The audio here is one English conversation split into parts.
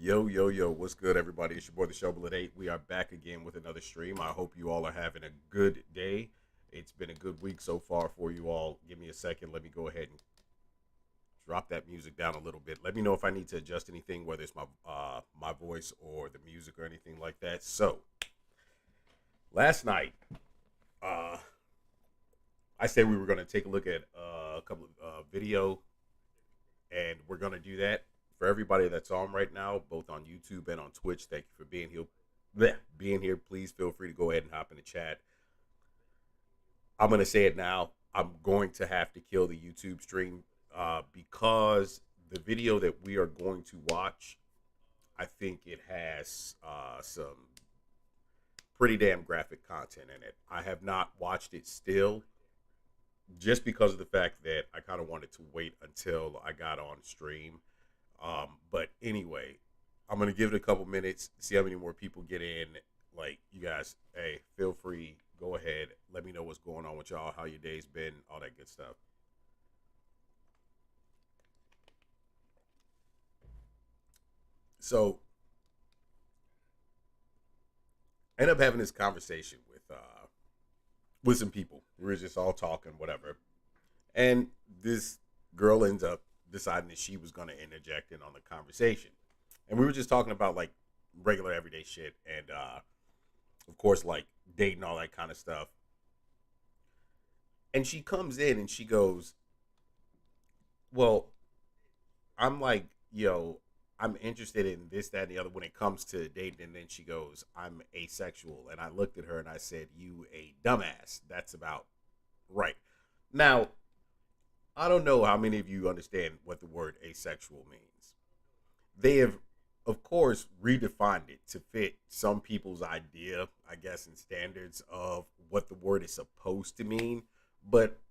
Yo, yo, yo, what's good, everybody? It's your boy, the Showbill at 8. We are back again with another stream. I hope you all are having a good day. It's been a good week so far for you all. Give me a second. Let me go ahead and drop that music down a little bit. Let me know if I need to adjust anything, whether it's my voice or the music or anything like that. So, last night, uh, I said we were going to take a look at a couple of video, and we're going to do that. For everybody that's on right now, both on YouTube and on Twitch, thank you for being here. Being here, please feel free to go ahead and hop in the chat. I'm gonna say it now. I'm going to have to kill the YouTube stream because the video that we are going to watch, I think it has some pretty damn graphic content in it. I have not watched it still, just because of the fact that I kind of wanted to wait until I got on stream. But anyway, I'm gonna give it a couple minutes, see how many more people get in. Like, you guys, hey, feel free, go ahead, let me know what's going on with y'all, how your day's been, all that good stuff. So, I ended up having this conversation with some people. We were just all talking, whatever, and this girl ends up deciding that she was gonna interject in on the conversation, and we were just talking about like regular everyday shit, and of course, like dating, all that kind of stuff. And she comes in and she goes, "Well, I'm like, yo, I'm interested in this, that, and the other when it comes to dating." And then she goes, "I'm asexual." And I looked at her and I said, "You a dumbass. That's about right." Now, I don't know how many of you understand what the word asexual means. They have, of course, redefined it to fit some people's idea, I guess, and standards of what the word is supposed to mean. But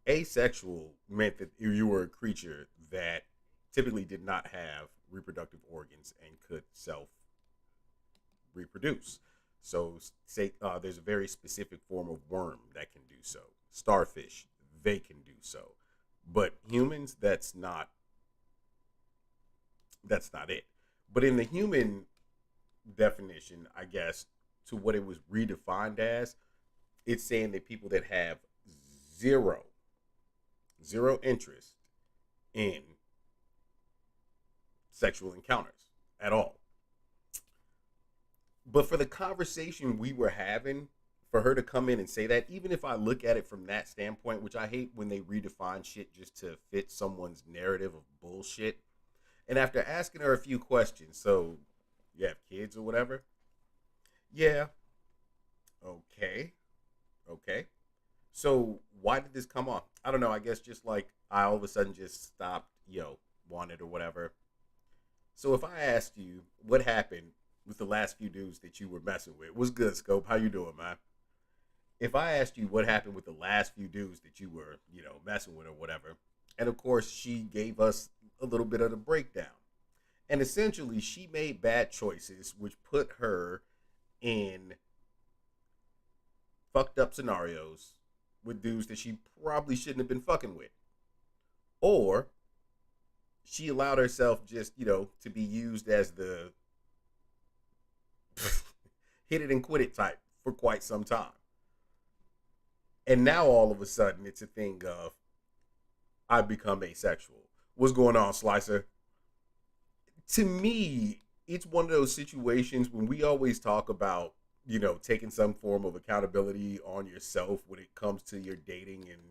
asexual meant that you were a creature that typically did not have reproductive organs and could self reproduce. So, say there's a very specific form of worm that can do so. Starfish, they can do so. But humans, that's not it. But in the human definition, I guess, to what it was redefined as, it's saying that people that have zero, zero interest in sexual encounters at all. But for the conversation we were having, for her to come in and say that, even if I look at it from that standpoint, which I hate when they redefine shit just to fit someone's narrative of bullshit. And after asking her a few questions, so you have kids or whatever? Yeah. Okay. Okay. So why did this come on? I don't know. I guess just like I all of a sudden just stopped, wanted or whatever. So if I asked you what happened with the last few dudes that you were messing with, what's good, Scope? How you doing, man? If I asked you what happened with the last few dudes that you were, messing with or whatever, and of course she gave us a little bit of the breakdown. And essentially she made bad choices which put her in fucked up scenarios with dudes that she probably shouldn't have been fucking with. Or she allowed herself just, to be used as the hit it and quit it type for quite some time. And now all of a sudden it's a thing of I've become asexual. What's going on, Slicer? To me, it's one of those situations when we always talk about, taking some form of accountability on yourself when it comes to your dating and,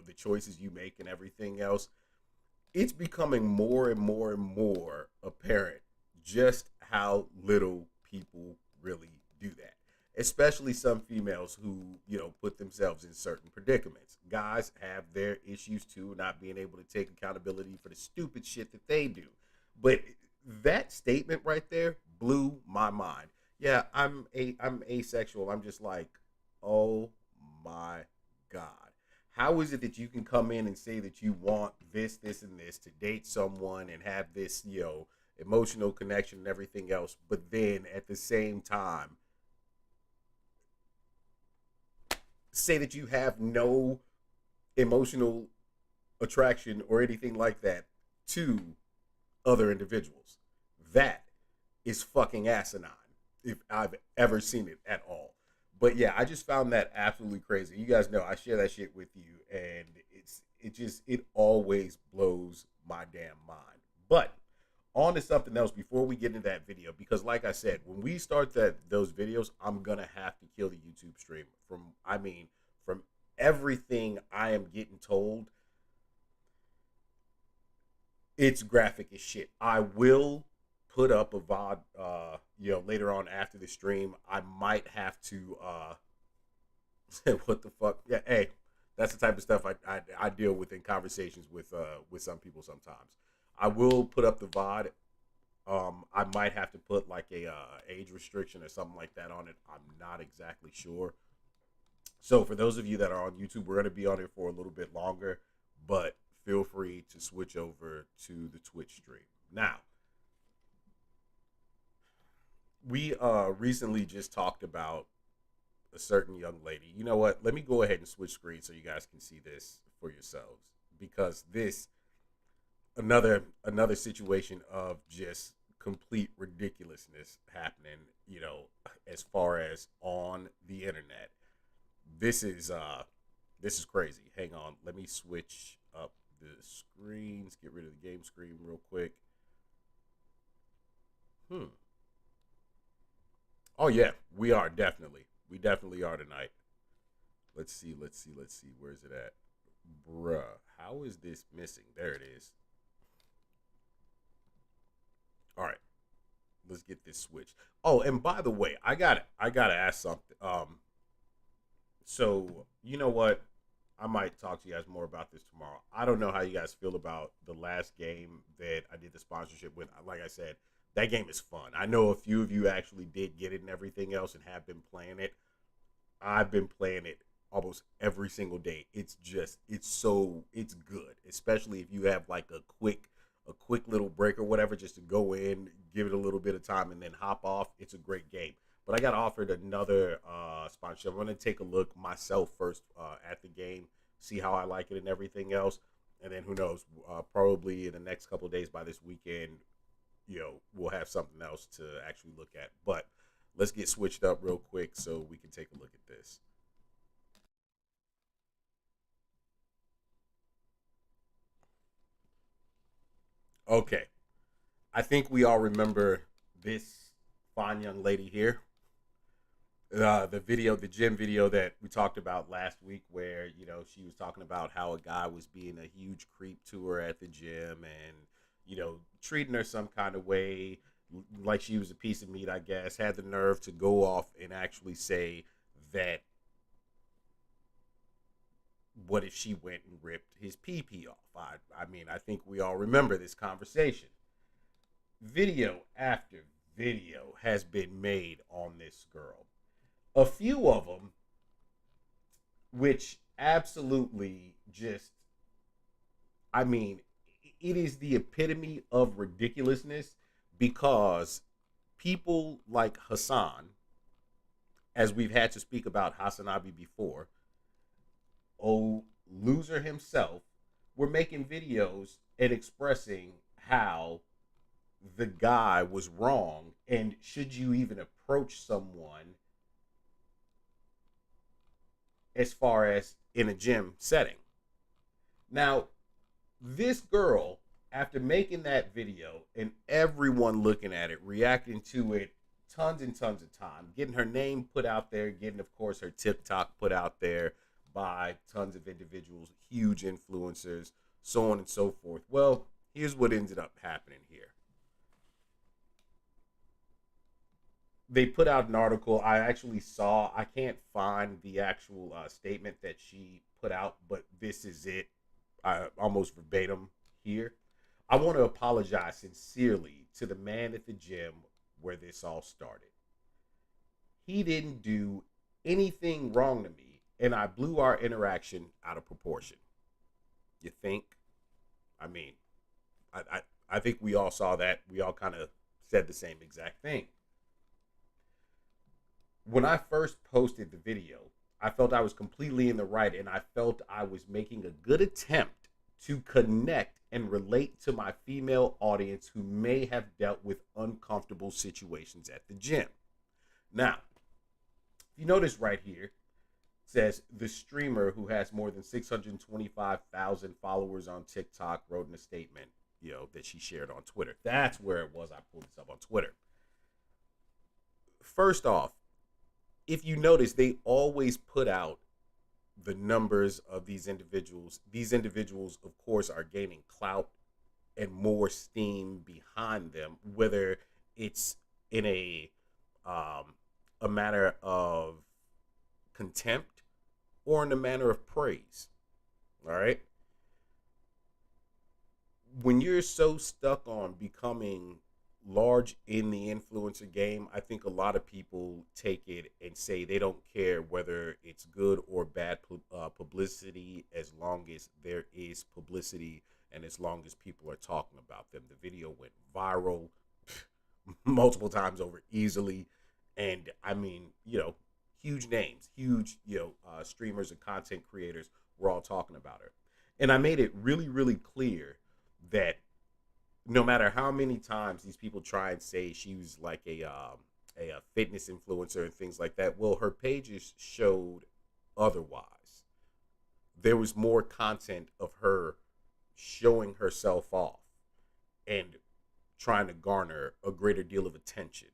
the choices you make and everything else. It's becoming more and more and more apparent just how little people really do that. Especially some females who, put themselves in certain predicaments. Guys have their issues too, not being able to take accountability for the stupid shit that they do. But that statement right there blew my mind. Yeah, I'm asexual. I'm just like, oh my God. How is it that you can come in and say that you want this, this, and this to date someone and have this, emotional connection and everything else, but then at the same time say that you have no emotional attraction or anything like that to other individuals? That is fucking asinine if I've ever seen it at all. But yeah, I just found that absolutely crazy. You guys know I share that shit with you, and it always blows my damn mind. But on to something else before we get into that video, because like I said, when we start those videos, I'm gonna have to kill the YouTube stream. From everything I am getting told, it's graphic as shit. I will put up a VOD later on after the stream. I might have to what the fuck? Yeah, hey, that's the type of stuff I deal with in conversations with some people sometimes. I will put up the VOD. I might have to put like a age restriction or something like that on it. I'm not exactly sure. So for those of you that are on YouTube, we're going to be on it for a little bit longer, but feel free to switch over to the Twitch stream. Now, we recently just talked about a certain young lady. You know what? Let me go ahead and switch screens so you guys can see this for yourselves, because this another situation of just complete ridiculousness happening, as far as on the internet. This is crazy. Hang on, let me switch up the screens, get rid of the game screen real quick. Oh yeah, we definitely are tonight. Let's see, where's it at? Bruh, how is this missing? There it is. All right, let's get this switched. Oh, and by the way, I gotta ask something. So you know what? I might talk to you guys more about this tomorrow. I don't know how you guys feel about the last game that I did the sponsorship with. Like I said, that game is fun. I know a few of you actually did get it and everything else and have been playing it. I've been playing it almost every single day. It's good, especially if you have like a quick little break or whatever, just to go in, give it a little bit of time, and then hop off. It's a great game. But I got offered another sponsorship. I'm going to take a look myself first at the game, see how I like it and everything else, and then who knows? Probably in the next couple of days, by this weekend, we'll have something else to actually look at. But let's get switched up real quick so we can take a look at this. Okay, I think we all remember this fine young lady here. The gym video that we talked about last week, where she was talking about how a guy was being a huge creep to her at the gym, and treating her some kind of way, like she was a piece of meat. I guess had the nerve to go off and actually say that, what if she went and ripped his pee pee off? I think we all remember this conversation. Video after video has been made on this girl. A few of them, which absolutely just, I mean, it is the epitome of ridiculousness, because people like Hassan, as we've had to speak about Hassanabi before, oh, loser himself, were making videos and expressing how the guy was wrong, and should you even approach someone as far as in a gym setting. Now, this girl, after making that video and everyone looking at it, reacting to it tons and tons of time, getting her name put out there, getting, of course, her TikTok put out there by tons of individuals, huge influencers, so on and so forth. Well, here's what ended up happening here. They put out an article. I can't find the actual statement that she put out, but this is it, almost verbatim here. I want to apologize sincerely to the man at the gym where this all started. He didn't do anything wrong to me, and I blew our interaction out of proportion. You think? I mean, I think we all saw that. We all kind of said the same exact thing. When I first posted the video, I felt I was completely in the right, and I felt I was making a good attempt to connect and relate to my female audience who may have dealt with uncomfortable situations at the gym. Now, if you notice right here, it says the streamer who has more than 625,000 followers on TikTok wrote in a statement, that she shared on Twitter. That's where it was. I pulled this up on Twitter. First off, if you notice, they always put out the numbers of these individuals. These individuals, of course, are gaining clout and more steam behind them, whether it's in a matter of contempt or in a manner of praise. All right. When you're so stuck on becoming large in the influencer game, I think a lot of people take it and say they don't care whether it's good or bad publicity, as long as there is publicity and as long as people are talking about them. The video went viral multiple times over easily. And I mean, huge names, huge, streamers and content creators were all talking about her. And I made it really, really clear that no matter how many times these people try and say she was like a fitness influencer and things like that, well, her pages showed otherwise. There was more content of her showing herself off and trying to garner a greater deal of attention.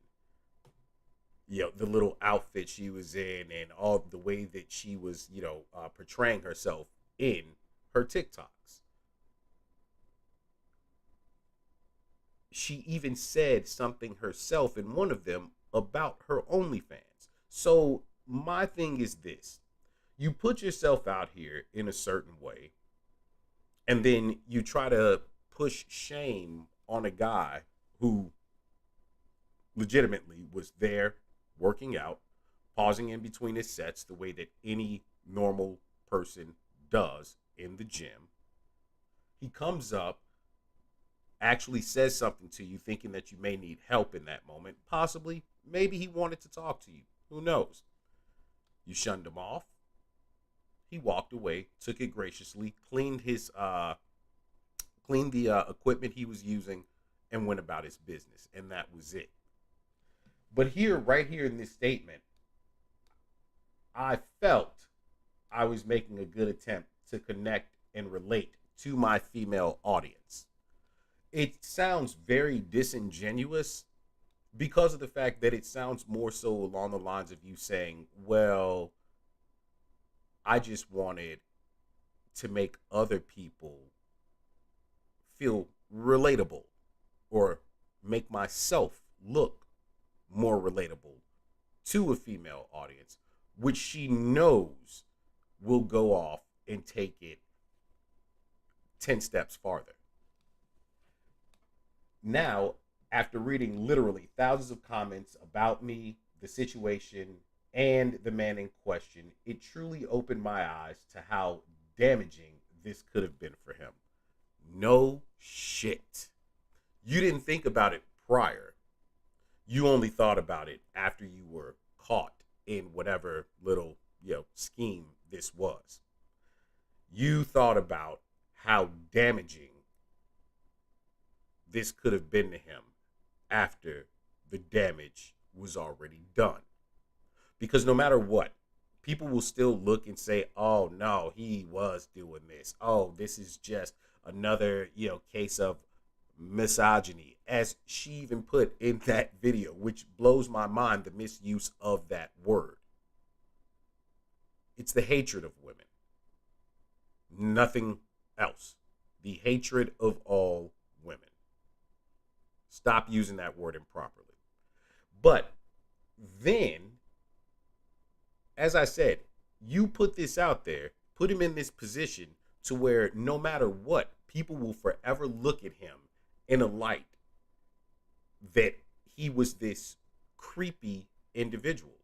The little outfit she was in and all the way that she was, portraying herself in her TikToks. She even said something herself in one of them about her OnlyFans. So my thing is this: you put yourself out here in a certain way, and then you try to push shame on a guy who legitimately was there working out, pausing in between his sets the way that any normal person does in the gym. He comes up, actually says something to you thinking that you may need help in that moment. Possibly, maybe he wanted to talk to you. Who knows? You shunned him off. He walked away, took it graciously, cleaned the equipment he was using, and went about his business. And that was it. But right here in this statement, I felt I was making a good attempt to connect and relate to my female audience. It sounds very disingenuous because of the fact that it sounds more so along the lines of you saying, well, I just wanted to make other people feel relatable or make myself look more relatable to a female audience, which she knows will go off and take it 10 steps farther. Now, after reading literally thousands of comments about me, the situation, and the man in question, it truly opened my eyes to how damaging this could have been for him. No shit. You didn't think about it prior. You only thought about it after you were caught in whatever little, scheme this was. You thought about how damaging this could have been to him after the damage was already done. Because no matter what, people will still look and say, oh no, he was doing this. Oh, this is just another, case of misogyny, as she even put in that video, which blows my mind, the misuse of that word. It's the hatred of women. Nothing else. The hatred of all women. Stop using that word improperly. But then, as I said, you put this out there, put him in this position to where no matter what, people will forever look at him in a light that he was this creepy individual.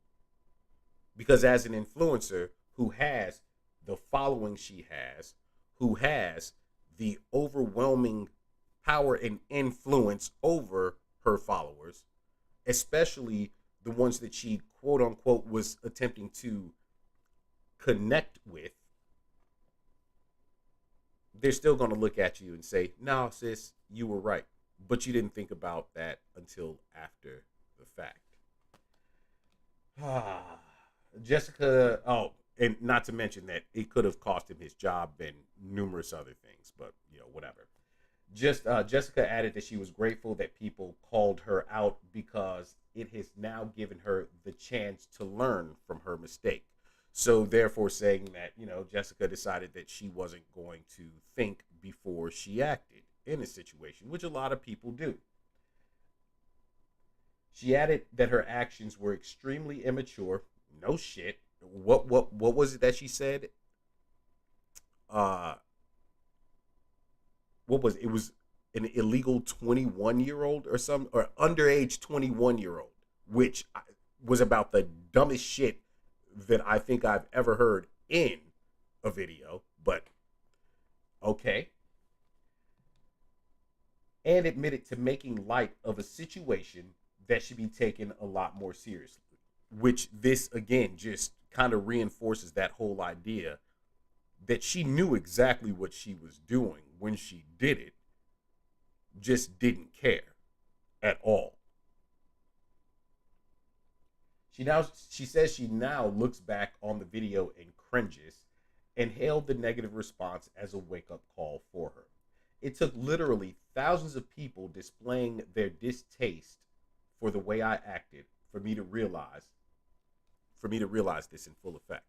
Because as an influencer who has the following she has, who has the overwhelming power and influence over her followers, especially the ones that she quote unquote was attempting to connect with, they're still going to look at you and say, "No, sis, you were right," but you didn't think about that until after the fact. Jessica. Oh, and not to mention that it could have cost him his job and numerous other things, but whatever. Just Jessica added that she was grateful that people called her out because it has now given her the chance to learn from her mistake. So therefore, saying that Jessica decided that she wasn't going to think before she acted in a situation, which a lot of people do. She added that her actions were extremely immature. No shit. What was it that she said? Uh, what was it? It was an illegal 21-year-old or some or underage 21-year-old, which was about the dumbest shit that I think I've ever heard in a video. But okay, and admitted to making light of a situation that should be taken a lot more seriously. Which this again just kind of reinforces that whole idea that she knew exactly what she was doing when she did it, just didn't care at all. She says she now looks back on the video and cringes and hailed the negative response as a wake-up call for her. It took literally thousands of people displaying their distaste for the way I acted for me to realize this in full effect.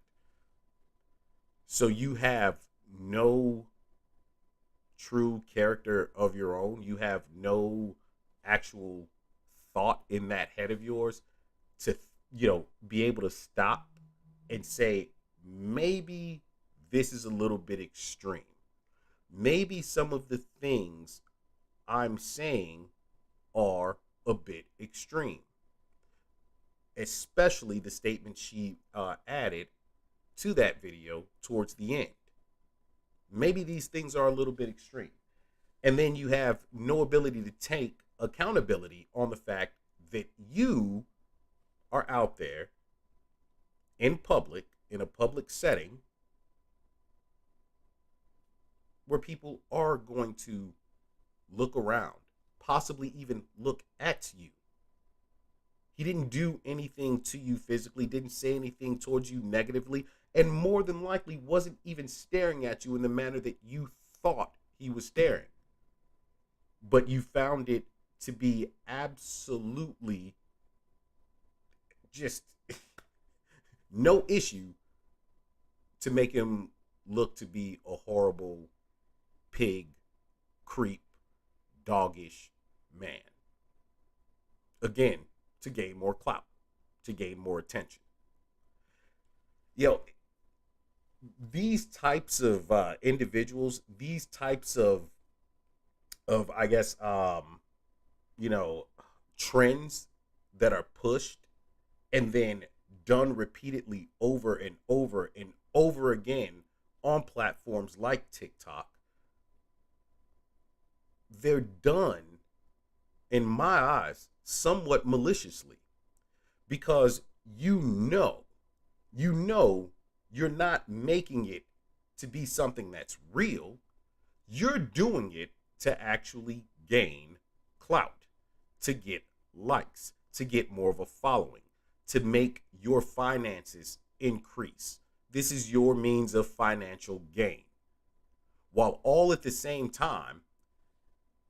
So you have no true character of your own. You have no actual thought in that head of yours to be able to stop and say, maybe this is a little bit extreme. Maybe some of the things I'm saying are a bit extreme, especially the statement she added to that video towards the end. Maybe these things are a little bit extreme. And then you have no ability to take accountability on the fact that you are out there in public, in a public setting, where people are going to look around, possibly even look at you. He didn't do anything to you physically, didn't say anything towards you negatively, and more than likely wasn't even staring at you in the manner that you thought he was staring. But you found it to be absolutely just no issue to make him look to be a horrible pig, creep, doggish man. Again, to gain more clout, to gain more attention. Yo, these types of individuals, these types of I guess you know trends that are pushed and then done repeatedly over and over and over again on platforms like TikTok, they're done in my eyes somewhat maliciously because you know you're not making it to be something that's real. You're doing it to actually gain clout, to get likes, to get more of a following, to make your finances increase. This is your means of financial gain. While all at the same time,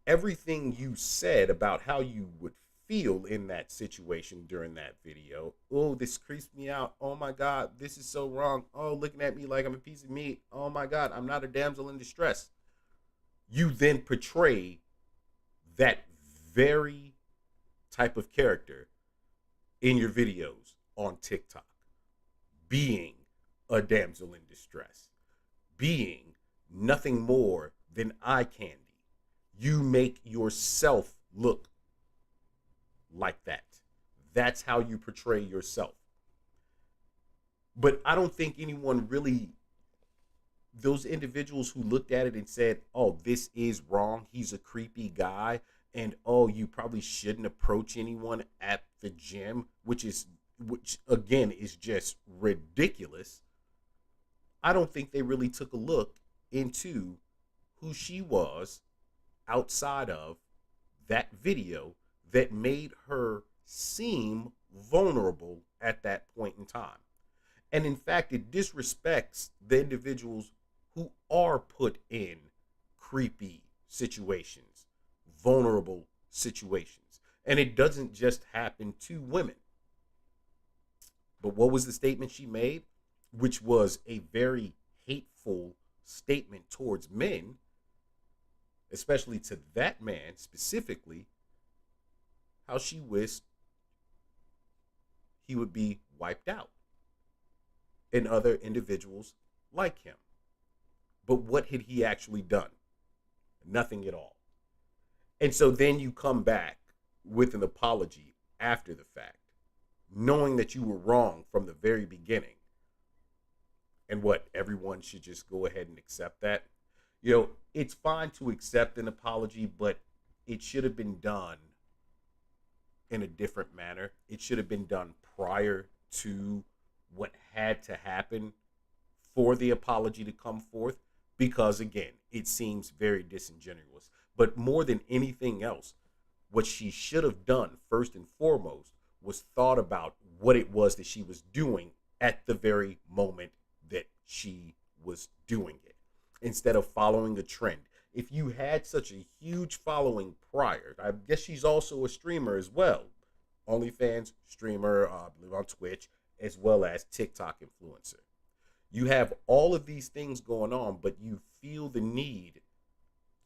everything you said about how you would feel in that situation during that video. Oh, this creeps me out. Oh my God, this is so wrong. Oh, looking at me like I'm a piece of meat. Oh my God, I'm not a damsel in distress. You then portray that very type of character in your videos on TikTok, being a damsel in distress, being nothing more than eye candy. You make yourself look like that. That's how you portray yourself. But I don't think anyone really, those individuals who looked at it and said, oh, this is wrong, he's a creepy guy, and oh, you probably shouldn't approach anyone at the gym, which again is just ridiculous. I don't think they really took a look into who she was outside of that video that made her seem vulnerable at that point in time. And in fact, it disrespects the individuals who are put in creepy situations, vulnerable situations. And it doesn't just happen to women. But what was the statement she made? Which was a very hateful statement towards men, especially to that man specifically, how she wished he would be wiped out and other individuals like him. But what had he actually done? Nothing at all. And so then you come back with an apology after the fact, knowing that you were wrong from the very beginning. And what, everyone should just go ahead and accept that? It's fine to accept an apology, but it should have been done in a different manner. It should have been done prior to what had to happen for the apology to come forth, because again, it seems very disingenuous. But more than anything else, what she should have done first and foremost was thought about what it was that she was doing at the very moment that she was doing it, instead of following a trend. If you had such a huge following prior, I guess she's also a streamer as well, OnlyFans streamer, I believe on Twitch, as well as TikTok influencer. You have all of these things going on, but you feel the need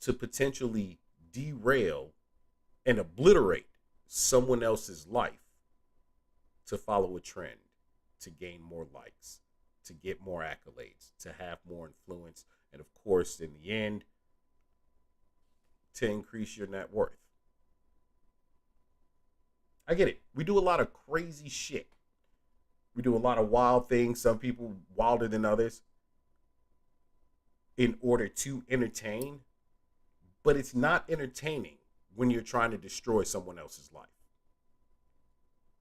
to potentially derail and obliterate someone else's life to follow a trend, to gain more likes, to get more accolades, to have more influence, and of course, in the end, to increase your net worth. I get it. We do a lot of crazy shit. We do a lot of wild things, some people wilder than others, in order to entertain, but it's not entertaining when you're trying to destroy someone else's life.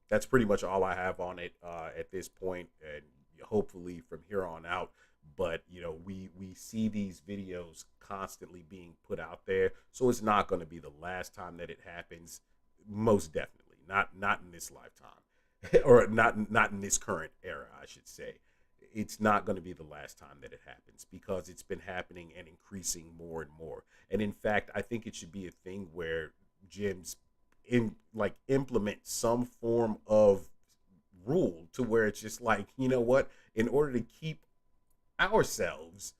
That's pretty much all I have on it at this point, and hopefully from here on out. But we see these videos constantly being put out there, so it's not going to be the last time that it happens. Most definitely not in this lifetime, or not in this current era, I should say. It's not going to be the last time that it happens, because it's been happening and increasing more and more. And in fact, I think it should be a thing where gyms implement some form of rule to where it's just like, you know what, in order to keep ourselves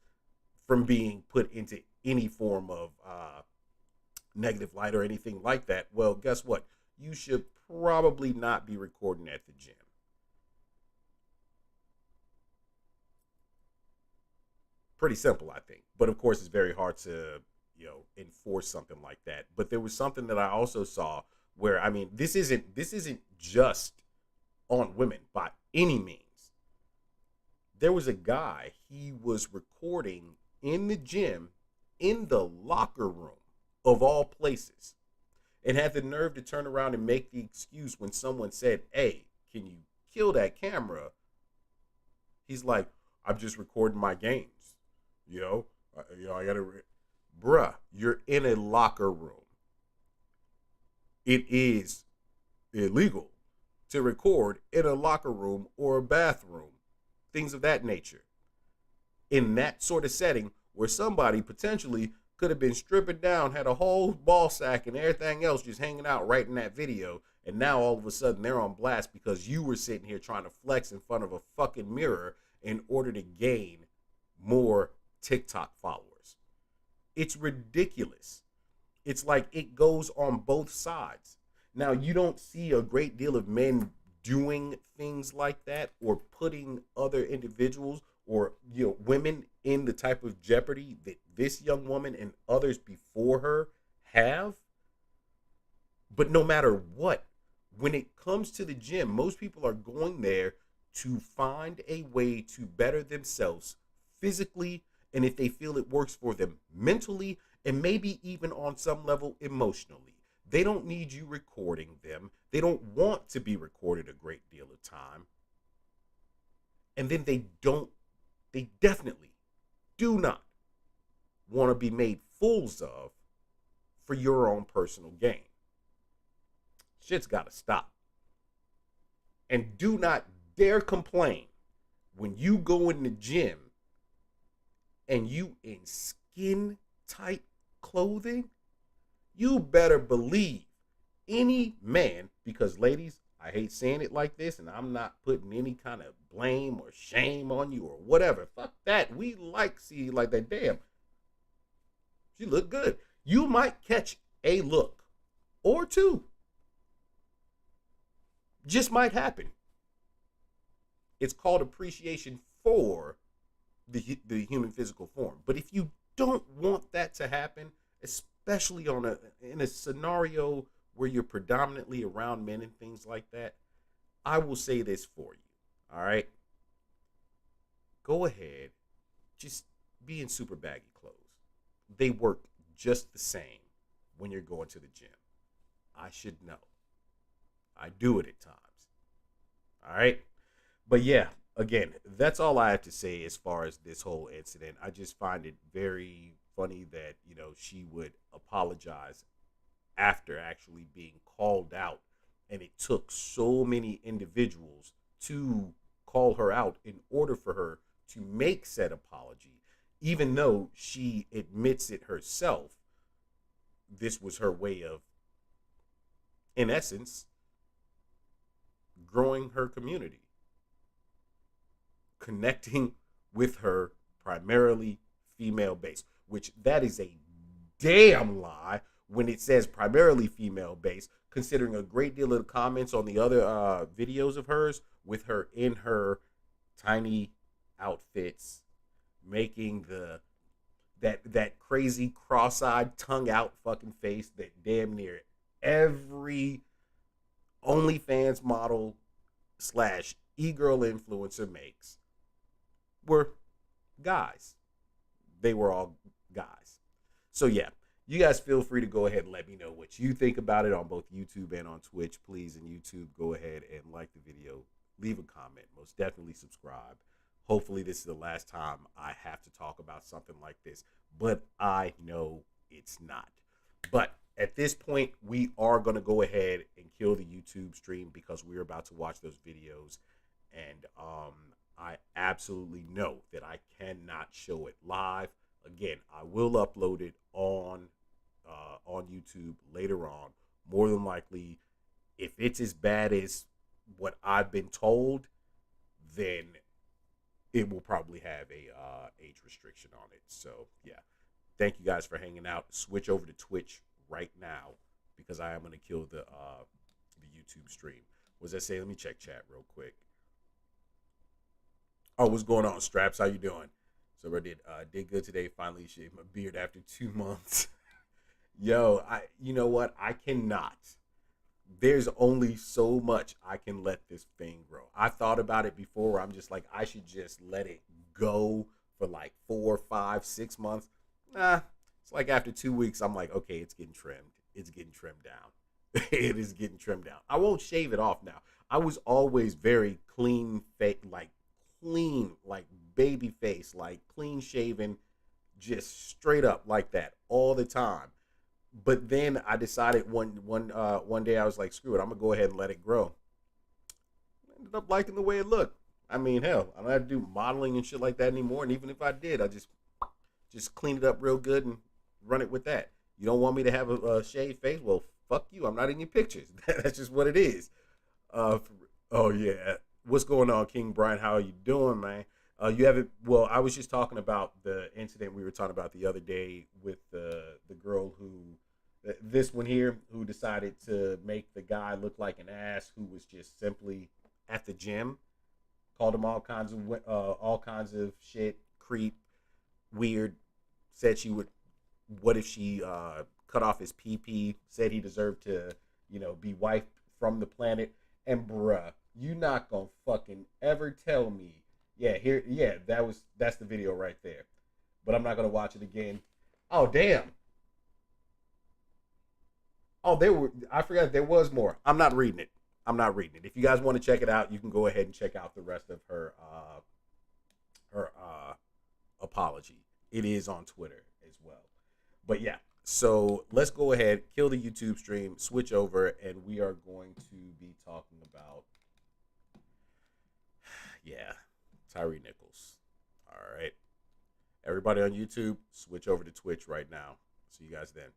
from being put into any form of negative light or anything like that, well, guess what? You should probably not be recording at the gym. Pretty simple, I think. But of course, it's very hard to, enforce something like that. But there was something that I also saw where, I mean, this isn't just on women by any means. There was a guy, he was recording in the gym, in the locker room of all places, and had the nerve to turn around and make the excuse when someone said, "Hey, can you kill that camera?" He's like, "I'm just recording my games. I gotta, bruh, you're in a locker room. It is illegal to record in a locker room or a bathroom, things of that nature. In that sort of setting where somebody potentially could have been stripping down, had a whole ball sack and everything else just hanging out right in that video, and now all of a sudden they're on blast because you were sitting here trying to flex in front of a fucking mirror in order to gain more TikTok followers. It's ridiculous. It's like it goes on both sides. Now, you don't see a great deal of men doing things like that or putting other individuals or women in the type of jeopardy that this young woman and others before her have. But no matter what, when it comes to the gym, most people are going there to find a way to better themselves physically, and if they feel it works for them mentally, and maybe even on some level emotionally. They don't need you recording them. They don't want to be recorded a great deal of time. And then they definitely do not want to be made fools of for your own personal gain. Shit's got to stop. And do not dare complain when you go in the gym and you in skin tight clothing. You better believe any man, because ladies, I hate saying it like this, and I'm not putting any kind of blame or shame on you or whatever. Fuck that. We like seeing you like that. Damn, she look good. You might catch a look or two. Just might happen. It's called appreciation for the human physical form. But if you don't want that to happen, especially in a scenario where you're predominantly around men and things like that, I will say this for you. All right? Go ahead. Just be in super baggy clothes. They work just the same when you're going to the gym. I should know. I do it at times. All right? But yeah, again, that's all I have to say as far as this whole incident. I just find it very funny that, she would apologize after actually being called out. And it took so many individuals to call her out in order for her to make said apology. Even though she admits it herself, this was her way of, in essence, growing her community, connecting with her primarily female base, which that is a damn lie when it says primarily female base, considering a great deal of the comments on the other videos of hers with her in her tiny outfits, making that crazy cross-eyed, tongue-out fucking face that damn near every OnlyFans model / e-girl influencer makes were guys. They were all guys. So yeah, you guys feel free to go ahead and let me know what you think about it on both YouTube and on Twitch. Please, in YouTube, go ahead and like the video, leave a comment, most definitely subscribe. Hopefully this is the last time I have to talk about something like this, but I know it's not. But at this point, we are going to go ahead and kill the YouTube stream because we're about to watch those videos. And I absolutely know that I cannot show it live. Again, I will upload it on YouTube later on. More than likely, if it's as bad as what I've been told, then it will probably have a age restriction on it. So yeah, thank you guys for hanging out. Switch over to Twitch right now because I am going to kill the YouTube stream. What does that say? Let me check chat real quick. Oh, what's going on, Straps? How you doing? So I did good today. Finally shaved my beard after 2 months. Yo, you know what? I cannot. There's only so much I can let this thing grow. I thought about it before where I'm just like, I should just let it go for like 4, 5, 6 months. Nah, it's like after 2 weeks, I'm like, okay, it's getting trimmed. It's getting trimmed down. It is getting trimmed down. I won't shave it off now. I was always very clean, like baby face, like clean shaven, just straight up like that all the time. But then I decided one day I was like, screw it, I'm gonna go ahead and let it grow. Ended up liking the way it looked. I mean, hell, I don't have to do modeling and shit like that anymore. And even if I did, I just clean it up real good and run it with that. You don't want me to have a shaved face? Well, fuck you. I'm not in your pictures. That's just what it is. Oh yeah. What's going on, King Brian? How are you doing, man? You haven't. Well, I was just talking about the incident we were talking about the other day with the girl this one here, who decided to make the guy look like an ass, who was just simply at the gym, called him all kinds of shit, creep, weird. Said she would. What if she cut off his PP? Said he deserved to, be wiped from the planet. And bruh, you not gonna fucking ever tell me. Yeah, that's the video right there. But I'm not gonna watch it again. Oh damn. Oh, I forgot there was more. I'm not reading it. If you guys want to check it out, you can go ahead and check out the rest of her apology. It is on Twitter as well. But yeah, so let's go ahead, kill the YouTube stream, switch over, and we are going to be talking about, yeah, Tyree Nichols. All right. Everybody on YouTube, switch over to Twitch right now. See you guys then.